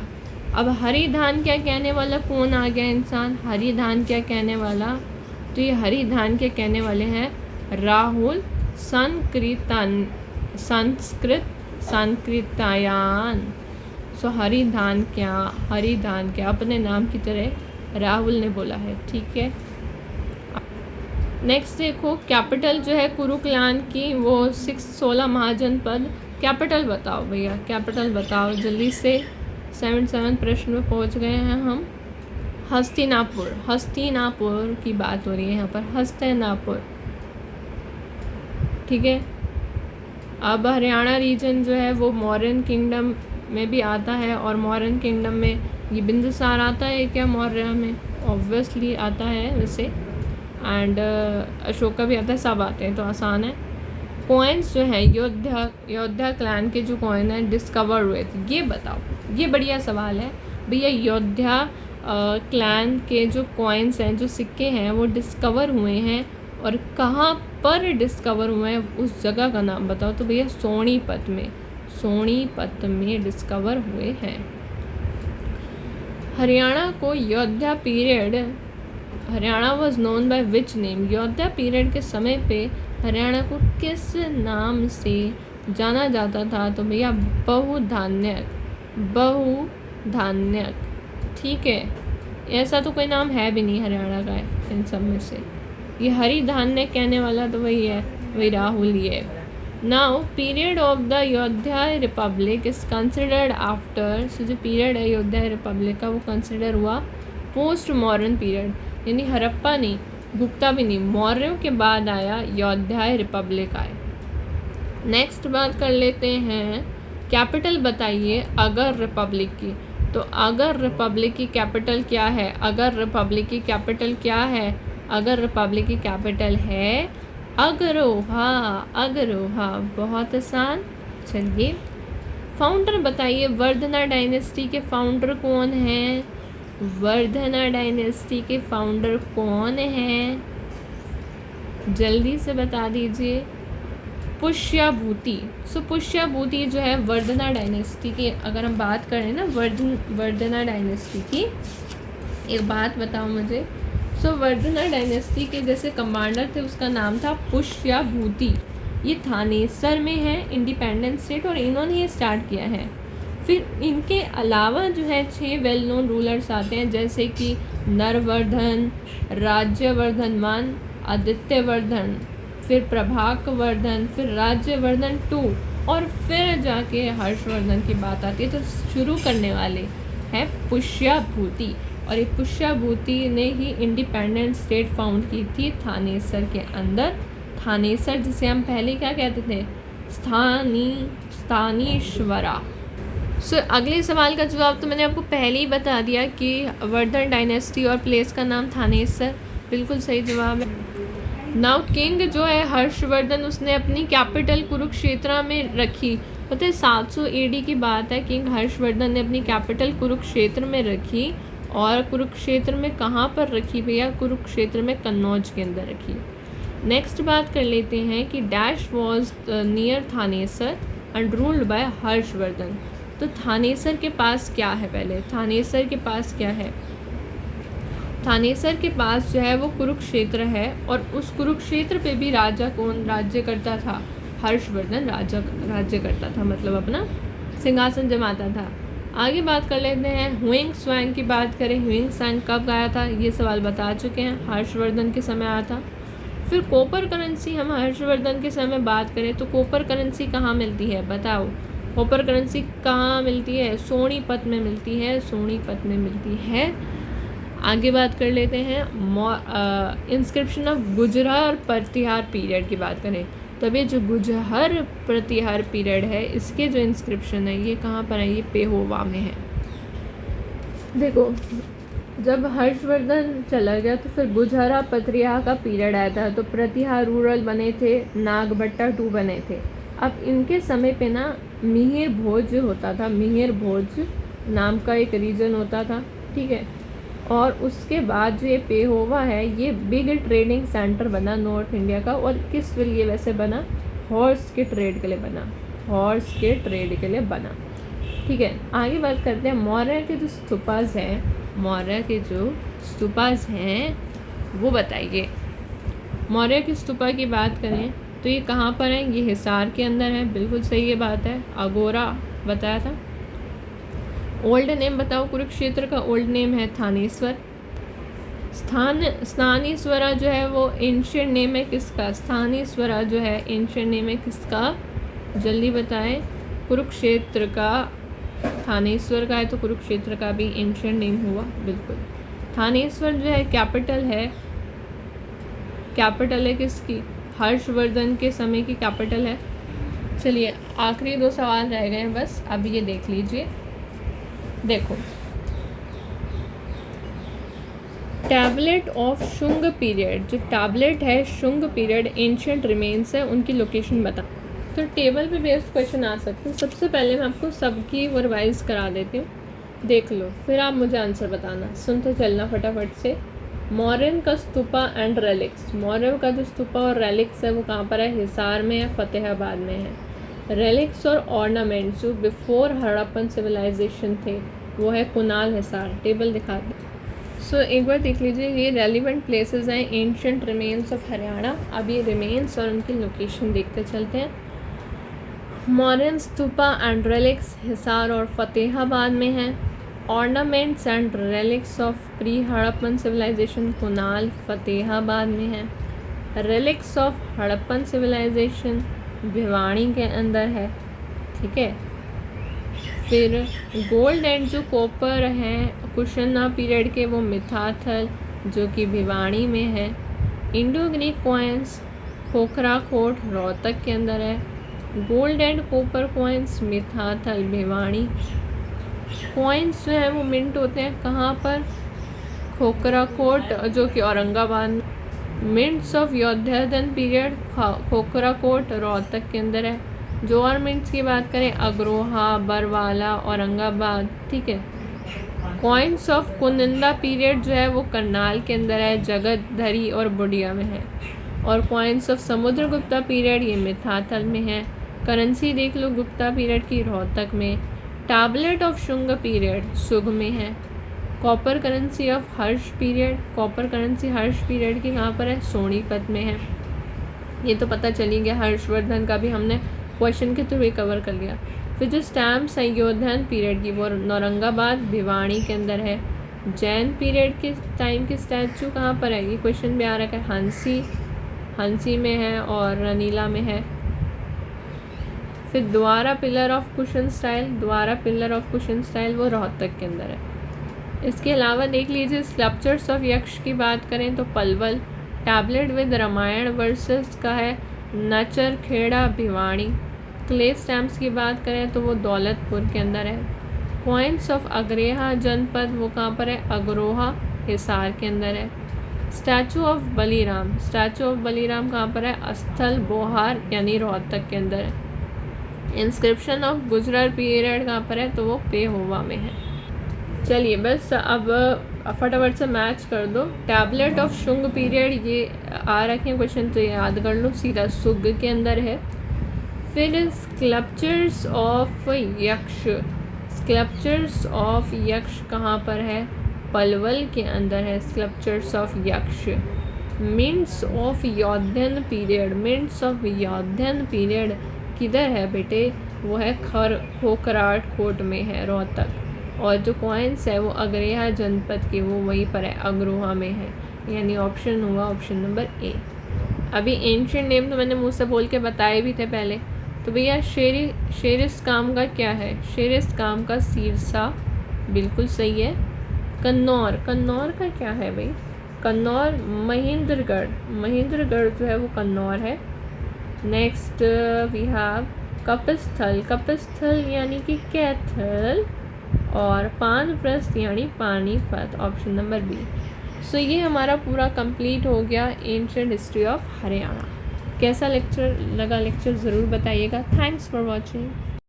अब हरिधान क्या कहने वाला कौन आ गया इंसान? हरिधान क्या कहने वाला? तो ये हरिधान के कहने वाले हैं राहुल संस्कृतायान। सो हरिधान क्या अपने नाम की तरह राहुल ने बोला है, ठीक है। नेक्स्ट देखो कैपिटल जो है कुरुक्लान की वो 16 महाजनपद। कैपिटल बताओ भैया, कैपिटल बताओ जल्दी से। 77 प्रश्न में पहुंच गए हैं हम। हस्तिनापुर, हस्तिनापुर की बात हो रही है यहाँ पर, हस्तिनापुर, ठीक है। अब हरियाणा रीजन जो है वो मौर्यन किंगडम में भी आता है, और मौर्यन किंगडम में ये बिंदुसार आता है क्या? मौर्य में ऑब्वियसली आता है वैसे, एंड अशोका भी आता है, सब आते हैं तो आसान है। कॉइन्स जो है योद्धा क्लैन के जो कॉइन है डिस्कवर हुए थे, ये बताओ। ये बढ़िया सवाल है भैया। योद्धा क्लैन के जो कॉइन्स हैं, जो सिक्के हैं, वो डिस्कवर हुए हैं, और कहाँ पर डिस्कवर हुए हैं उस जगह का नाम बताओ। तो भैया सोनीपत में, सोनीपत में डिस्कवर हुए हैं। हरियाणा को योद्धा period, Haryana was known by which name? योद्धा पीरियड के समय पे हरियाणा को किस नाम से जाना जाता था? तो भैया बहुधान्यक, बहुधान्यक, ठीक है। ऐसा तो कोई नाम है भी नहीं हरियाणा का इन सब में से। ये हरिधान्य कहने वाला तो वही है, वही राहुल ही है। नाउ पीरियड ऑफ द योद्धा रिपब्लिक इज कंसिडर्ड आफ्टर, सो जो पीरियड है योद्धा रिपब्लिक का वो कंसिडर हुआ पोस्ट मॉडर्न पीरियड, यानी हड़प्पा नहीं, गुप्ता भी नहीं, मौर्यों के बाद आया योद्धा रिपब्लिक आए। नेक्स्ट बात कर लेते हैं, कैपिटल बताइए अगर रिपब्लिक की। तो अगर रिपब्लिक की कैपिटल क्या है? अगर रिपब्लिक की कैपिटल क्या है? अगर रिपब्लिक की कैपिटल है अगरोहा, अगरोहा, बहुत आसान। चलिए फाउंडर बताइए, वर्धना डायनेस्टी के फाउंडर कौन हैं? वर्धना डायनेस्टी के फाउंडर कौन हैं? जल्दी से बता दीजिए। पुष्यभूति। सो पुष्यभूति जो है वर्धना डायनेस्टी की, अगर हम बात करें ना वर्धना डायनेस्टी की, एक बात बताओ मुझे। सो वर्धना डायनेस्टी के जैसे कमांडर थे उसका नाम था पुष्यभूति। ये थानेसर में है, इंडिपेंडेंट स्टेट, और इन्होंने ये स्टार्ट किया है। फिर इनके अलावा जो है 6 वेल नोन रूलर्स आते हैं, जैसे कि नरवर्धन, राज्यवर्धन 1, आदित्यवर्धन, फिर प्रभाकवर्धन, फिर राज्यवर्धन 2, और फिर जाके हर्षवर्धन की बात आती है। तो शुरू करने वाले हैं पुष्यभूति, और ये पुष्यभूति ने ही इंडिपेंडेंट स्टेट फाउंड की थी थानेसर के अंदर। थानेसर जिसे हम पहले क्या कहते थे? स्थानीश्वरा। सो अगले सवाल का जवाब तो मैंने आपको पहले ही बता दिया कि वर्धन डायनेस्टी और प्लेस का नाम थानेसर, बिल्कुल सही जवाब है। नाउ किंग जो है हर्षवर्धन, उसने अपनी कैपिटल कुरुक्षेत्र में रखी। पता है 700 AD की बात है, किंग हर्षवर्धन ने अपनी कैपिटल कुरुक्षेत्र में रखी। और कुरुक्षेत्र में कहाँ पर रखी भैया? कुरुक्षेत्र में कन्नौज के अंदर रखी। नेक्स्ट बात कर लेते हैं कि dash was near Thanesar and ruled by Harshvardhan. तो थानेसर के पास क्या है? पहले थानेसर के पास क्या है? थानेसर के पास जो है वो कुरुक्षेत्र है, और उस कुरुक्षेत्र पे भी राजा कौन राज्य करता था? हर्षवर्धन राज्य करता था, मतलब अपना सिंहासन जमाता था। आगे बात कर लेते हैं हुइंग स्वांग की बात करें। हुइंग स्वांग कब आया था? ये सवाल बता चुके हैं, हर्षवर्धन के समय आया था। फिर कॉपर करेंसी, हम हर्षवर्धन के समय बात करें तो कॉपर करेंसी कहाँ मिलती है बताओ? कॉपर करेंसी कहाँ मिलती है? सोनीपत में मिलती है, सोनीपत में मिलती है। आगे बात कर लेते हैं इंस्क्रिप्शन ऑफ गुजरा और प्रतिहार पीरियड की बात करें तो ये जो गुजहर प्रतिहार पीरियड है इसके जो इंस्क्रिप्शन है ये कहाँ पर है, ये पेहोवा में है। देखो जब हर्षवर्धन चला गया तो फिर गुजहरा प्रतिहार का पीरियड आया था, तो प्रतिहार रूरल बने थे, नागभट्टा 2 बने थे। अब इनके समय पे ना मिहिर भोज होता था, मिहिर भोज नाम का एक रीजन होता था, ठीक है। और उसके बाद जो ये पेहोवा है ये बिग ट्रेडिंग सेंटर बना नॉर्थ इंडिया का, और किस लिए वैसे बना, हॉर्स के ट्रेड के लिए बना, हॉर्स के ट्रेड के लिए बना, ठीक है। आगे बात करते हैं मौर्य के जो स्तूपास हैं, मौर्य के जो स्तूपास हैं वो बताइए। मौर्य के स्तूपा की बात करें तो ये कहाँ पर है, ये हिसार के अंदर है, बिल्कुल सही ये बात है, अगोरा बताया था। ओल्ड नेम बताओ, कुरुक्षेत्र का ओल्ड नेम है थानेश्वर। स्थानेश्वरा जो है वो एंशिएंट नेम है किसका, स्थानेश्वरा जो है एंशिएंट नेम है किसका, जल्दी बताएं। कुरुक्षेत्र का, थानेश्वर का है तो कुरुक्षेत्र का भी एंशिएंट नेम हुआ, बिल्कुल। थानेश्वर जो है कैपिटल है, कैपिटल है किसकी, हर्षवर्धन के समय की कैपिटल है। चलिए आखिरी 2 सवाल रह गए हैं बस, अब ये देख लीजिए। देखो टैबलेट ऑफ शुंग पीरियड, जो टैबलेट है शुंग पीरियड एंशिएंट रिमेन्स है, उनकी लोकेशन बता। तो टेबल पे बेस्ड क्वेश्चन आ सकते हैं। सबसे पहले मैं आपको सबकी वो रिवाइज करा देती हूँ, देख लो, फिर आप मुझे आंसर बताना, सुनते चलना फटाफट से। मौर्यन का स्तूपा एंड रेलिक्स, मौर्य का जो स्तूपा और रेलिक्स है वो कहाँ पर है, हिसार में है, फतेहाबाद में है। रेलिक्स और ऑर्नामेंट्स जो बिफोर हड़प्पन सिविलाइजेशन थे वो है कुनाल, हिसार। टेबल दिखा दे। सो एक बार देख लीजिए, ये रेलिवेंट प्लेसेस हैं एंशिएंट रिमेन्स ऑफ हरियाणा। अब ये रिमेन्स और उनकी लोकेशन देखते चलते हैं। Mauryan stupa and relics Hisar और फतेहाबाद में है। Ornaments and relics of pre Harappan civilization Kunal, Fatehabad में है। Relics of Harappan civilization Bhiwadi के अंदर है, ठीक है। फिर गोल्ड एंड जो कॉपर हैं कुशना पीरियड के वो मिथाथल जो कि भिवाड़ी में है। Indo Greek coins Khokhra Kot Rohtak के अंदर है। Gold and copper coins Mitathal Bhiwadi. Coins जो है वो मिंट होते हैं कहाँ पर, खोखरा कोट जो कि Aurangabad. Mints of Yaudheya period Khokhra Kot Rohtak के अंदर है। जो और मिंट्स की बात करें अग्रोहा, बरवाला, औरंगाबाद, ठीक है। कॉइन्स ऑफ कुनिंदा पीरियड जो है वो करनाल के अंदर है, जगतधरी और बुडिया में है। और कॉइन्स ऑफ समुद्रगुप्ता पीरियड ये मिथाथल में है। करेंसी देख लो गुप्ता पीरियड की रोहतक में। टैबलेट ऑफ शुंग पीरियड सुग में है। Copper currency of Harsh period, copper currency Harsh period की कहाँ पर है, सोनीपत में है। ये तो पता चली गया, हर्षवर्धन का भी हमने क्वेश्चन के थ्रू कवर कर लिया। फिर जो स्टैम्प संयोधन पीरियड की वो औरंगाबाद भिवाड़ी के अंदर है। जैन पीरियड के टाइम के स्टैचू कहाँ पर है, ये क्वेश्चन भी आ रहा है, हंसी में है और रनीला में है। फिर द्वारा पिलर ऑफ कुशन स्टाइल, द्वारा पिलर ऑफ कुशन स्टाइल वो रोहतक के अंदर है। इसके अलावा देख लीजिए स्कल्पचर्स ऑफ यक्ष की बात करें तो Palwal. Tablet with Ramayana verses का है नचर खेड़ा भिवाड़ी। क्ले स्टैम्प्स की बात करें तो वो दौलतपुर के अंदर है। कॉइन्स ऑफ अग्रेहा जनपद वो कहाँ पर है, अग्रोहा हिसार के अंदर है। Statue of Baliram, statue of Baliram कहाँ पर है, अस्थल बोहार यानी रोहतक के अंदर है। इंस्क्रिप्शन ऑफ गुजरात पीरियड कहाँ पर है तो वो पेहोवा में है। चलिए बस अब फटाफट से मैच कर दो। टैबलेट ऑफ शुंग पीरियड ये आ रखे हैं क्वेश्चन तो याद कर लो, सीधा सुग के अंदर है। फिर sculptures of Yaksha, sculptures of Yaksha कहाँ पर है, पलवल के अंदर है sculptures of Yaksha. Mints of Yaudheya period, mints of Yaudheya period किधर है बेटे, वो है खोखराट कोट में है रोहतक। और जो कॉइन्स है वो अग्रेहा जनपद की वो वहीं पर है, अग्रोहा में है, यानी ऑप्शन हुआ ऑप्शन नंबर ए। अभी एंशिएंट नेम तो मैंने मुँह से बोल के बताए भी थे पहले। तो भैया शेरिस काम का क्या है, शेरिस काम का सिरसा बिल्कुल सही है। कन्नौर, कन्नौर का क्या है भाई? कन्नौर महेंद्रगढ़ जो है वो कन्नौर है। Next we have Kapisthal, Kapisthal यानी कि कैथल, और पानप्रस्थ यानी Panipat, option number B. So ये हमारा पूरा कंप्लीट हो गया एंशिएंट हिस्ट्री ऑफ हरियाणा। कैसा लेक्चर लगा लेक्चर ज़रूर बताइएगा। Thanks for watching.